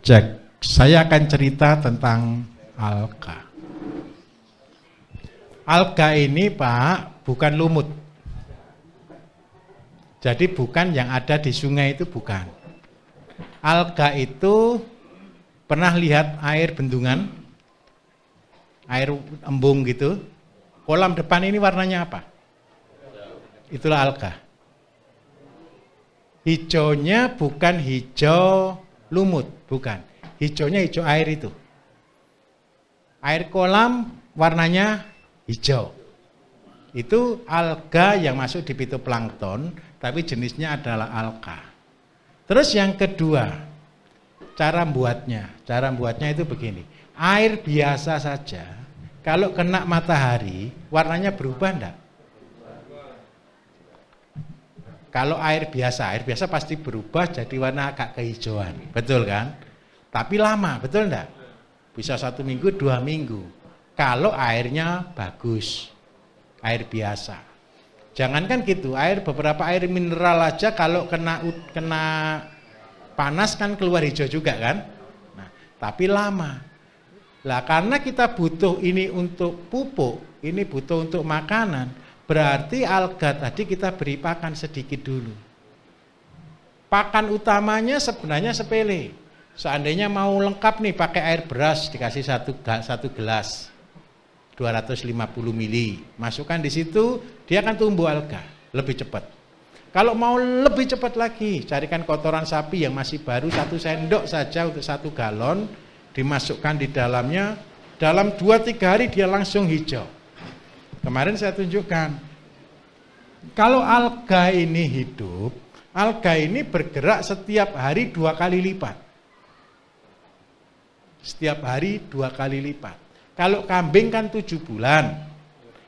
Cek, saya akan cerita tentang alga. Alga ini Pak, bukan lumut. Jadi bukan yang ada di sungai itu, bukan. Alga itu pernah lihat air bendungan? Air embung gitu. Kolam depan ini warnanya apa? Itulah alga. Hijaunya bukan hijau lumut, bukan. Hijaunya hijau air itu. Air kolam warnanya hijau. Itu alga yang masuk di fitoplankton, tapi jenisnya adalah alga. Terus yang kedua, cara membuatnya. Cara membuatnya itu begini. Air biasa saja, kalau kena matahari, warnanya berubah enggak? Kalau air biasa pasti berubah jadi warna agak kehijauan, betul kan? Tapi lama, betul enggak? Bisa 1 minggu, 2 minggu. Kalau airnya bagus, air biasa. Jangankan gitu, beberapa air mineral aja kalau kena panas kan keluar hijau juga kan? Nah, tapi lama. Lah karena kita butuh ini untuk pupuk, ini butuh untuk makanan, berarti alga tadi kita beri pakan sedikit dulu. Pakan utamanya sebenarnya sepele. Seandainya mau lengkap nih pakai air beras, dikasih satu gelas 250 mili, masukkan di situ, dia akan tumbuh alga lebih cepat. Kalau mau lebih cepat lagi, carikan kotoran sapi yang masih baru 1 sendok saja untuk 1 galon, dimasukkan di dalamnya, dalam 2-3 hari dia langsung hijau. Kemarin saya tunjukkan, kalau alga ini hidup, alga ini bergerak setiap hari 2 kali lipat. Setiap hari 2 kali lipat. Kalau kambing kan 7 bulan,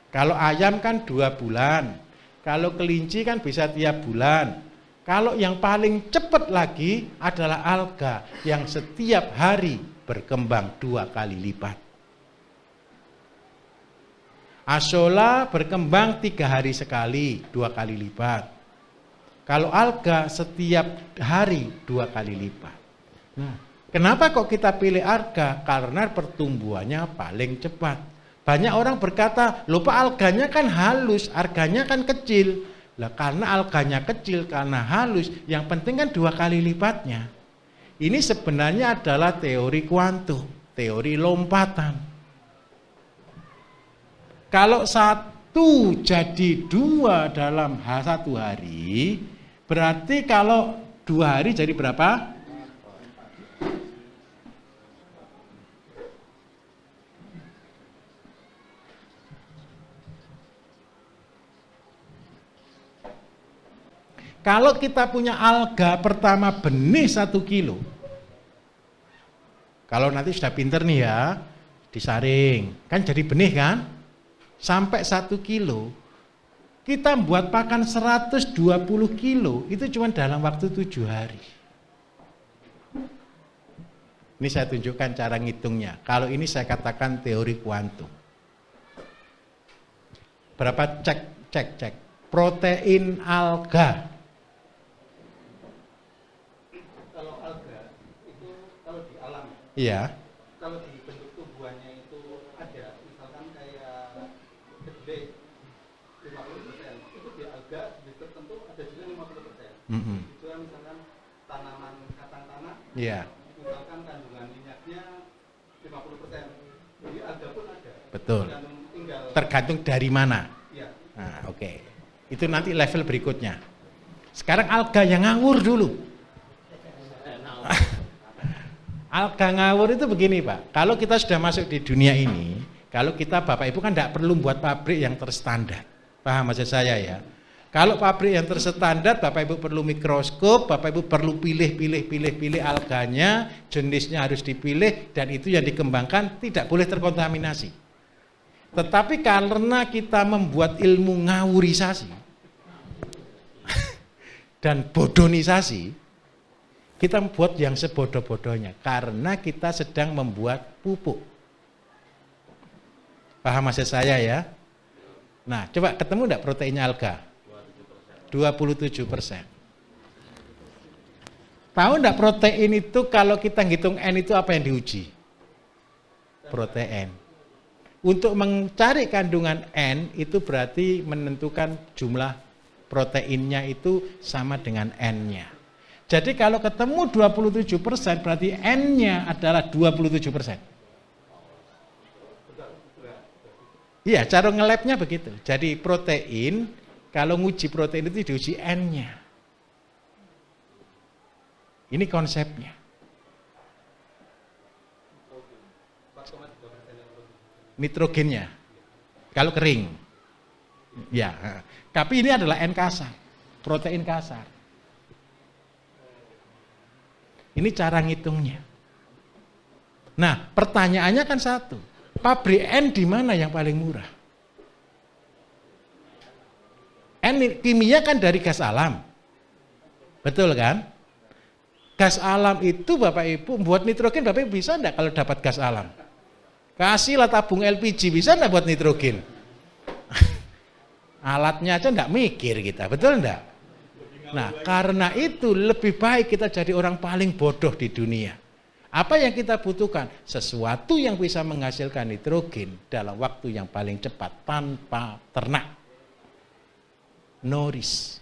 kalau ayam kan 2 bulan, kalau kelinci kan bisa tiap bulan. Kalau yang paling cepat lagi adalah alga yang setiap hari berkembang 2 kali lipat. Azolla berkembang 3 hari sekali, 2 kali lipat. Kalau alga setiap hari 2 kali lipat. Nah, kenapa kok kita pilih alga? Karena pertumbuhannya paling cepat. Banyak orang berkata, loh Pak, alganya kan halus, alganya kan kecil. Lah karena alganya kecil, karena halus, yang penting kan 2 kali lipatnya. Ini sebenarnya adalah teori kuantum, teori lompatan. Kalau 1 jadi 2 dalam 1 hari, berarti kalau 2 hari jadi berapa? Kalau kita punya alga pertama benih 1 kilo, kalau nanti sudah pinter nih ya, disaring, kan jadi benih kan? Sampai 1 kilo, kita buat pakan 120 kilo, itu cuma dalam waktu 7 hari. Ini saya tunjukkan cara ngitungnya. Kalau ini saya katakan teori kuantum. Berapa cek. Protein alga. Kalau alga itu kalau di alam, Iya. kalau di bentuk tubuhannya itu ada, misalkan kayak gede 50%, itu di alga di tertentu ada juga 50%. Itu misalkan tanaman kacang tanah, Iya. misalkan kandungan minyaknya 50%. Jadi alga pun ada. Betul. Tergantung dari mana. Ya. Nah, oke. Itu nanti level berikutnya. Sekarang alga yang ngawur dulu. Alga ngawur itu begini Pak, kalau kita sudah masuk di dunia ini, kalau kita Bapak Ibu kan tidak perlu buat pabrik yang terstandar. Paham maksud saya ya? Kalau pabrik yang terstandar, Bapak Ibu perlu mikroskop, Bapak Ibu perlu pilih alganya, jenisnya harus dipilih, dan itu yang dikembangkan tidak boleh terkontaminasi. Tetapi karena kita membuat ilmu ngawurisasi dan bodonisasi, kita membuat yang sebodoh-bodohnya karena kita sedang membuat pupuk. Paham maksud saya ya? Nah, coba ketemu enggak proteinnya alga? 27%. Tahu enggak protein itu kalau kita ngitung N itu apa yang diuji? Protein. Untuk mencari kandungan N itu berarti menentukan jumlah proteinnya itu sama dengan N-nya. Jadi kalau ketemu 27% berarti N-nya adalah 27%. Iya, cara nge-labnya begitu. Jadi protein, kalau nguji protein itu diuji N-nya. Ini konsepnya. Nitrogennya. Kalau kering. Ya, tapi ini adalah N kasar. Protein kasar. Ini cara ngitungnya. Nah, pertanyaannya kan satu. Pabrik N di mana yang paling murah? N kimia kan dari gas alam. Betul kan? Gas alam itu Bapak Ibu buat nitrogen Bapak Ibu bisa enggak kalau dapat gas alam? Kasihlah tabung LPG bisa enggak buat nitrogen? Alatnya aja enggak mikir kita, betul enggak? Nah, karena itu lebih baik kita jadi orang paling bodoh di dunia. Apa yang kita butuhkan? Sesuatu yang bisa menghasilkan nitrogen dalam waktu yang paling cepat tanpa ternak. No risk.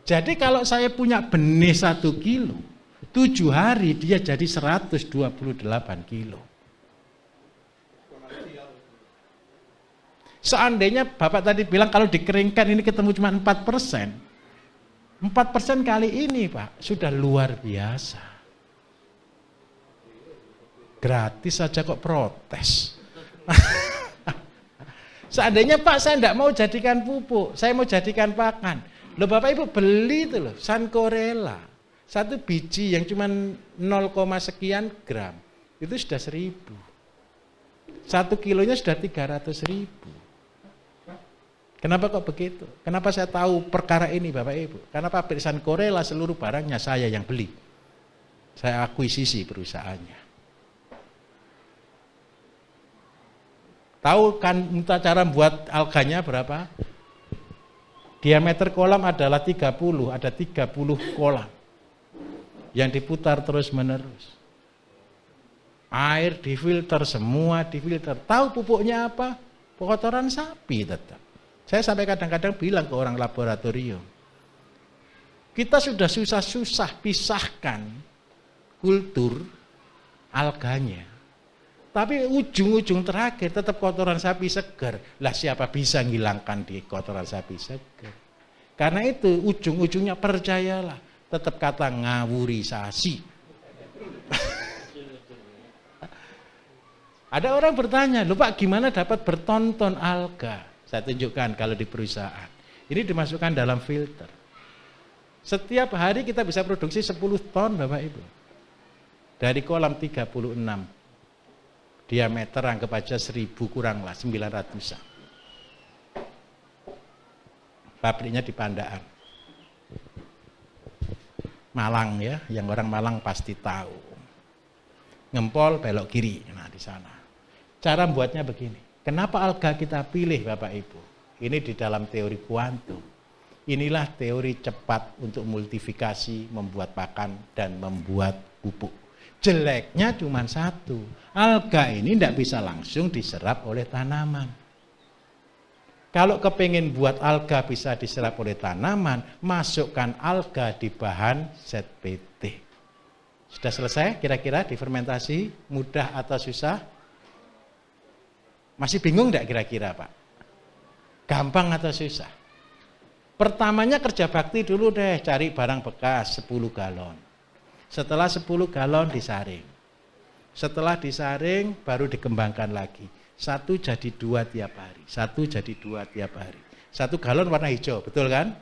Jadi kalau saya punya benih 1 kilo, 7 hari dia jadi 128 kilo. Seandainya Bapak tadi bilang kalau dikeringkan ini ketemu cuma 4%. 4% kali ini Pak, sudah luar biasa. Gratis saja kok protes. Seandainya Pak saya tidak mau jadikan pupuk, saya mau jadikan pakan. Loh Bapak Ibu beli itu loh, Sankorela. 1 biji yang cuma 0, sekian gram, itu sudah 1.000. 1 kilonya sudah 300.000. Kenapa kok begitu? Kenapa saya tahu perkara ini Bapak Ibu? Karena pabrik Sankorela seluruh barangnya saya yang beli. Saya akuisisi perusahaannya. Tahu kan cara buat alganya berapa? Diameter kolam adalah 30, ada 30 kolam. Yang diputar terus menerus. Air difilter, semua difilter. Tahu pupuknya apa? Kotoran sapi tetap. Saya sampai kadang-kadang bilang ke orang laboratorium, kita sudah susah-susah pisahkan kultur alganya. Tapi ujung-ujung terakhir tetap kotoran sapi segar. Lah siapa bisa menghilangkan di kotoran sapi segar? Karena itu ujung-ujungnya percayalah, tetap kata ngawurisasi. Ada orang bertanya, "Loh Pak, gimana dapat bertonton alga?" Saya tunjukkan kalau di perusahaan. Ini dimasukkan dalam filter. Setiap hari kita bisa produksi 10 ton Bapak Ibu. Dari kolam 36. Diameter anggap aja 1.000 kurang lah, 900-an. Pabriknya di Pandaan. Malang ya, yang orang Malang pasti tahu. Ngempol belok kiri, nah di sana. Cara buatnya begini. Kenapa alga kita pilih Bapak Ibu? Ini di dalam teori kuantum. Inilah teori cepat untuk multifikasi, membuat pakan dan membuat pupuk. Jeleknya cuma satu. Alga ini tidak bisa langsung diserap oleh tanaman. Kalau kepingin buat alga bisa diserap oleh tanaman, masukkan alga di bahan ZPT. Sudah selesai kira-kira difermentasi? Mudah atau susah? Masih bingung enggak kira-kira Pak? Gampang atau susah? Pertamanya kerja bakti dulu deh, cari barang bekas 10 galon. Setelah 10 galon disaring. Setelah disaring baru dikembangkan lagi. 1 jadi 2 tiap hari. 1 jadi 2 tiap hari. 1 galon warna hijau, betul kan?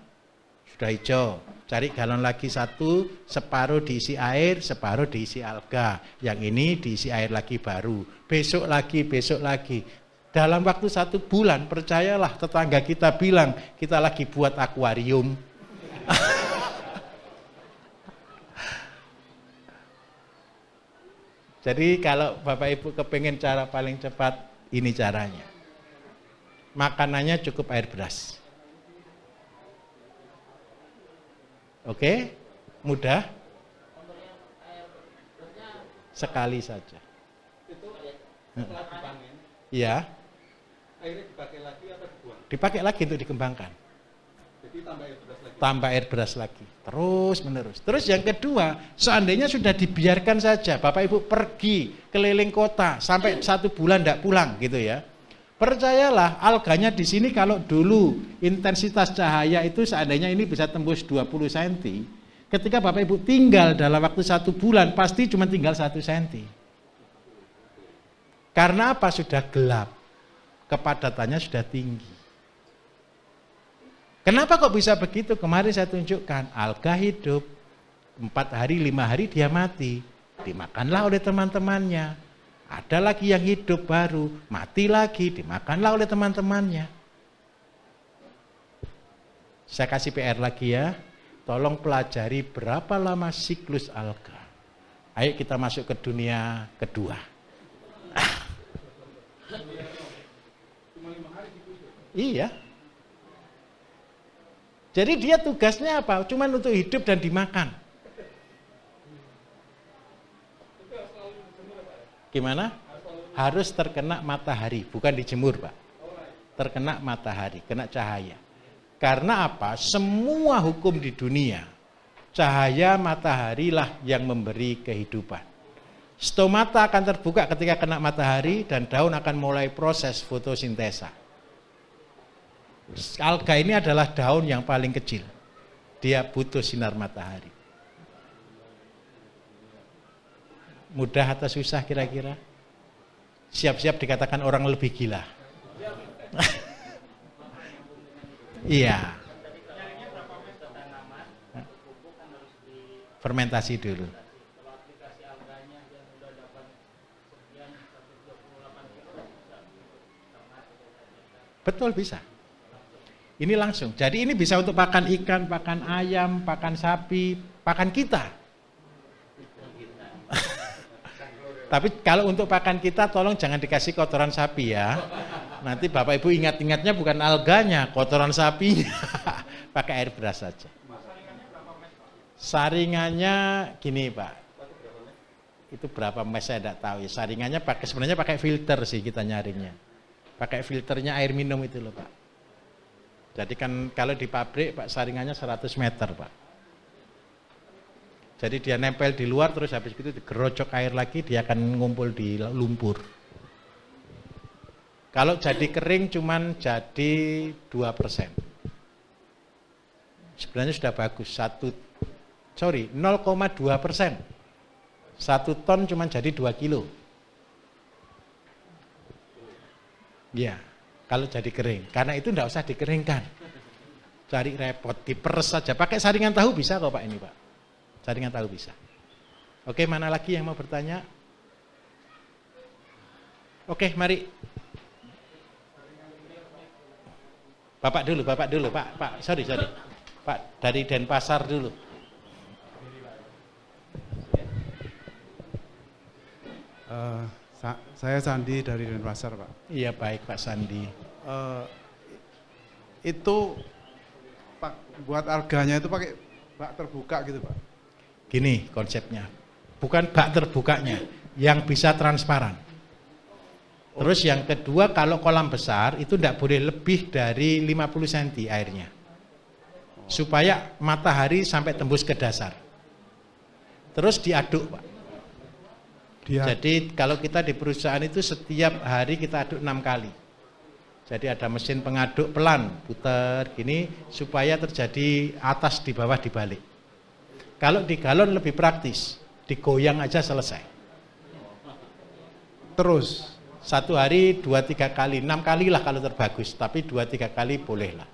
Sudah hijau. Cari galon lagi 1, separuh diisi air, separuh diisi alga. Yang ini diisi air lagi baru. Besok lagi. Dalam waktu 1 bulan, percayalah tetangga kita bilang, kita lagi buat akuarium. Jadi kalau Bapak Ibu kepengen cara paling cepat, ini caranya. Makanannya cukup air beras. Oke? Mudah? Sekali saja. Itu setelah dipanen, Ya, airnya dipakai lagi atau dibuang? dipakai lagi untuk dikembangkan. Jadi tambah air beras lagi. Tambah air beras lagi. Terus menerus. Terus yang kedua, seandainya sudah dibiarkan saja, Bapak Ibu pergi keliling kota sampai 1 bulan tidak pulang gitu ya. Percayalah, alganya di sini kalau dulu intensitas cahaya itu seandainya ini bisa tembus 20 cm, ketika Bapak Ibu tinggal dalam waktu 1 bulan pasti cuma tinggal 1 cm. Karena apa? Sudah gelap, kepadatannya sudah tinggi. Kenapa kok bisa begitu? Kemarin saya tunjukkan, alga hidup 4 hari, 5 hari dia mati, dimakanlah oleh teman-temannya. Ada lagi yang hidup baru, mati lagi, dimakanlah oleh teman-temannya. Saya kasih PR lagi ya, tolong pelajari berapa lama siklus alga. Ayo kita masuk ke dunia kedua. Iya. Jadi dia tugasnya apa? Cuman untuk hidup dan dimakan. Gimana? Harus terkena matahari, bukan dijemur, Pak. Terkena matahari, kena cahaya. Karena apa? Semua hukum di dunia, cahaya matahari lah yang memberi kehidupan. Stomata akan terbuka ketika kena matahari dan daun akan mulai proses fotosintesa. Alga ini adalah daun yang paling kecil. Dia butuh sinar matahari. Mudah atau susah kira-kira? Siap-siap dikatakan orang lebih gila. Iya. Fermentasi dulu. Betul, bisa. Ini langsung. Jadi ini bisa untuk pakan ikan, pakan ayam, pakan sapi, pakan kita. Tapi kalau untuk pakan kita tolong jangan dikasih kotoran sapi ya. Nanti Bapak Ibu ingat-ingatnya bukan alganya, kotoran sapinya. Pakai air beras saja. Saringannya gini Pak. Itu berapa mes saya tidak tahu ya. Saringannya sebenarnya pakai filter sih kita nyaringnya. Pakai filternya air minum itu loh Pak. Jadi kan kalau di pabrik Pak saringannya 100 meter Pak. Jadi dia nempel di luar terus habis itu digerocok air lagi dia akan ngumpul di lumpur. Kalau jadi kering cuman jadi 2%. Sebenarnya sudah bagus 0,2%. 1 ton cuman jadi 2 kilo. Ya. Kalau jadi kering, karena itu tidak usah dikeringkan, cari repot, diperes saja. Pakai saringan tahu bisa kok Pak ini Pak, saringan tahu bisa. Oke, mana lagi yang mau bertanya? Oke, mari. Bapak dulu, Pak, sorry, Pak dari Denpasar dulu. Saya Sandi dari Denpasar, Pak. Iya baik Pak Sandi. Itu Pak, buat alganya itu pakai bak terbuka gitu Pak? Gini konsepnya, bukan bak terbukanya, yang bisa transparan. Terus yang kedua kalau kolam besar itu tidak boleh lebih dari 50 cm airnya. Supaya matahari sampai tembus ke dasar. Terus diaduk Pak. Jadi kalau kita di perusahaan itu setiap hari kita aduk 6 kali. Jadi ada mesin pengaduk pelan, putar gini supaya terjadi atas di bawah dibalik. Kalau di galon lebih praktis, digoyang aja selesai. Terus 1 hari 2-3 kali, 6 kali lah kalau terbagus, tapi 2-3 kali boleh lah.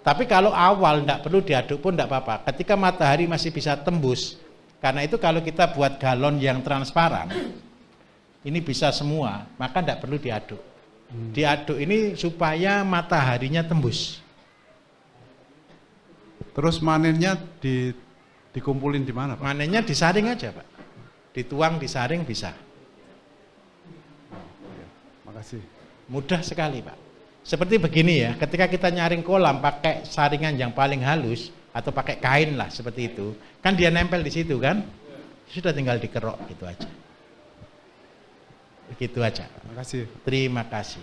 Tapi kalau awal tidak perlu diaduk pun tidak apa-apa. Ketika matahari masih bisa tembus. Karena itu kalau kita buat galon yang transparan, ini bisa semua, maka tidak perlu diaduk. Diaduk ini supaya mataharinya tembus. Terus manennya dikumpulin di mana Pak? Manennya disaring aja Pak. Dituang, disaring bisa. Makasih. Mudah sekali Pak. Seperti begini ya, ketika kita nyaring kolam pakai saringan yang paling halus, atau pakai kain lah seperti itu, kan dia nempel di situ kan, sudah tinggal dikerok gitu aja. Begitu aja. Terima kasih. Terima kasih.